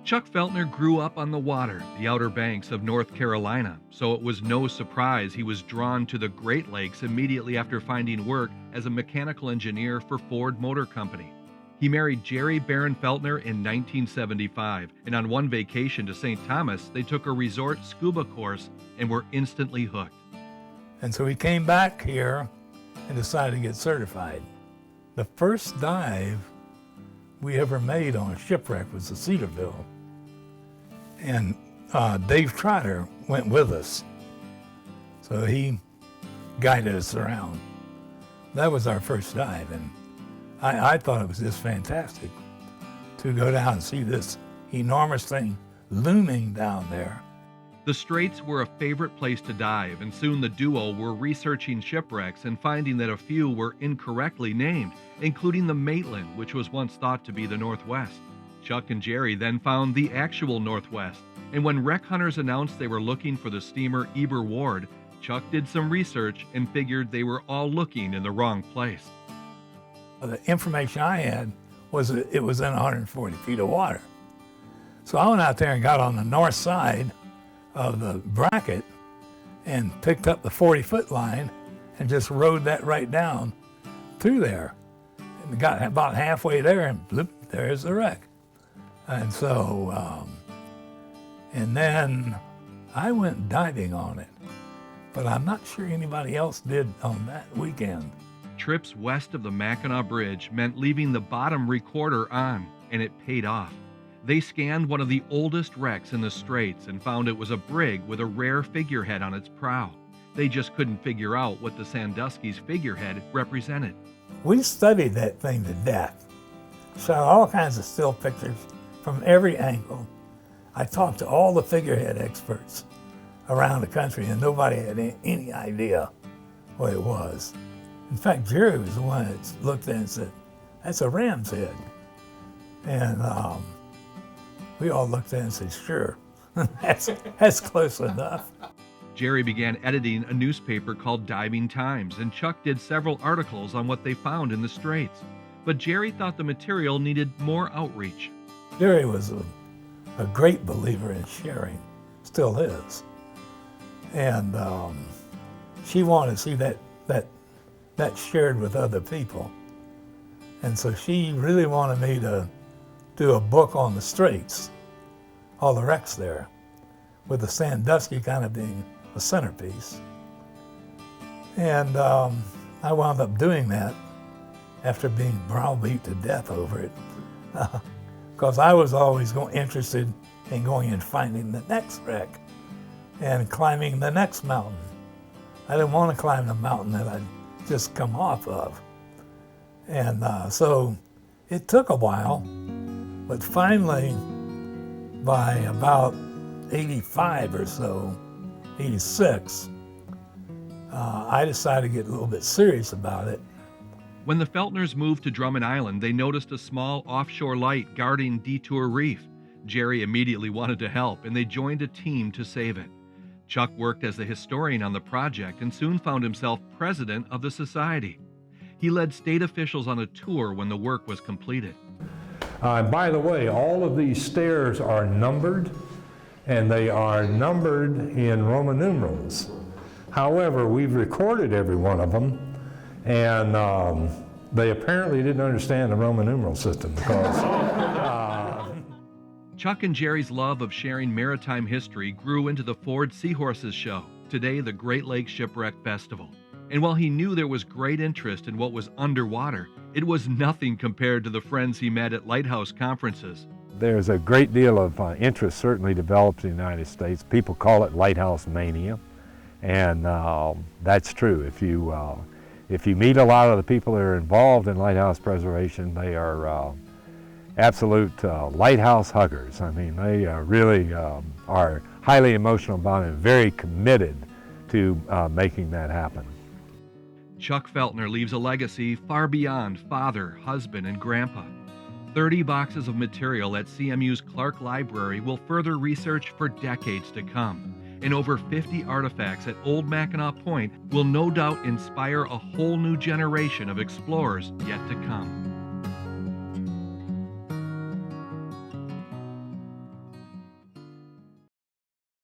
Chuck Feltner grew up on the water, the Outer Banks of North Carolina, so it was no surprise he was drawn to the Great Lakes immediately after finding work as a mechanical engineer for Ford Motor Company. He married Jeri Feltner in 1975, and on one vacation to St. Thomas, they took a resort scuba course and were instantly hooked. And so we came back here and decided to get certified. The first dive we ever made on a shipwreck was the Cedarville. And Dave Trotter went with us. So he guided us around. That was our first dive, and I thought it was just fantastic to go down and see this enormous thing looming down there. The Straits were a favorite place to dive, and soon the duo were researching shipwrecks and finding that a few were incorrectly named, including the Maitland, which was once thought to be the Northwest. Chuck and Jeri then found the actual Northwest, and when wreck hunters announced they were looking for the steamer Eber Ward, Chuck did some research and figured they were all looking in the wrong place. The information I had was that it was in 140 feet of water. So I went out there and got on the north side of the bracket and picked up the 40-foot line and just rode that right down through there. And got about halfway there and bloop, there's the wreck. And so, and then I went diving on it, but I'm not sure anybody else did on that weekend. Trips west of the Mackinac Bridge meant leaving the bottom recorder on, and it paid off. They scanned one of the oldest wrecks in the Straits and found it was a brig with a rare figurehead on its prow. They just couldn't figure out what the Sandusky's figurehead represented. We studied that thing to death. Shot all kinds of still pictures from every angle. I talked to all the figurehead experts around the country, and nobody had any idea what it was. In fact, Jeri was the one that looked at it and said, "That's a ram's head." And we all looked at it and said, "Sure, that's close enough." Jeri began editing a newspaper called Diving Times, and Chuck did several articles on what they found in the Straits. But Jeri thought the material needed more outreach. Jeri was a great believer in sharing, still is. And she wanted to see that shared with other people. And so she really wanted me to do a book on the Straits, all the wrecks there, with the Sandusky kind of being a centerpiece. And I wound up doing that after being browbeat to death over it, because I was always interested in going and finding the next wreck and climbing the next mountain. I didn't want to climb the mountain that I'd just come off of. And so it took a while, but finally, by about 85 or so, 86, I decided to get a little bit serious about it. When the Feltners moved to Drummond Island, they noticed a small offshore light guarding Detour Reef. Jeri immediately wanted to help, and they joined a team to save it. Chuck worked as a historian on the project and soon found himself president of the society. He led state officials on a tour when the work was completed. By the way, all of these stairs are numbered, and they are numbered in Roman numerals. However, we've recorded every one of them, and they apparently didn't understand the Roman numeral system because Chuck and Jeri's love of sharing maritime history grew into the Ford Seahorses show, today the Great Lakes Shipwreck Festival. And while he knew there was great interest in what was underwater, it was nothing compared to the friends he met at Lighthouse conferences. there's a great deal of interest certainly developed in the United States. People call it Lighthouse Mania, and that's true. If you meet a lot of the people that are involved in lighthouse preservation, they are absolute lighthouse huggers. I mean, they really are highly emotional about it and very committed to making that happen. Chuck Feltner leaves a legacy far beyond father, husband, and grandpa. 30 boxes of material at CMU's Clark Library will further research for decades to come. And over 50 artifacts at Old Mackinac Point will no doubt inspire a whole new generation of explorers yet to come.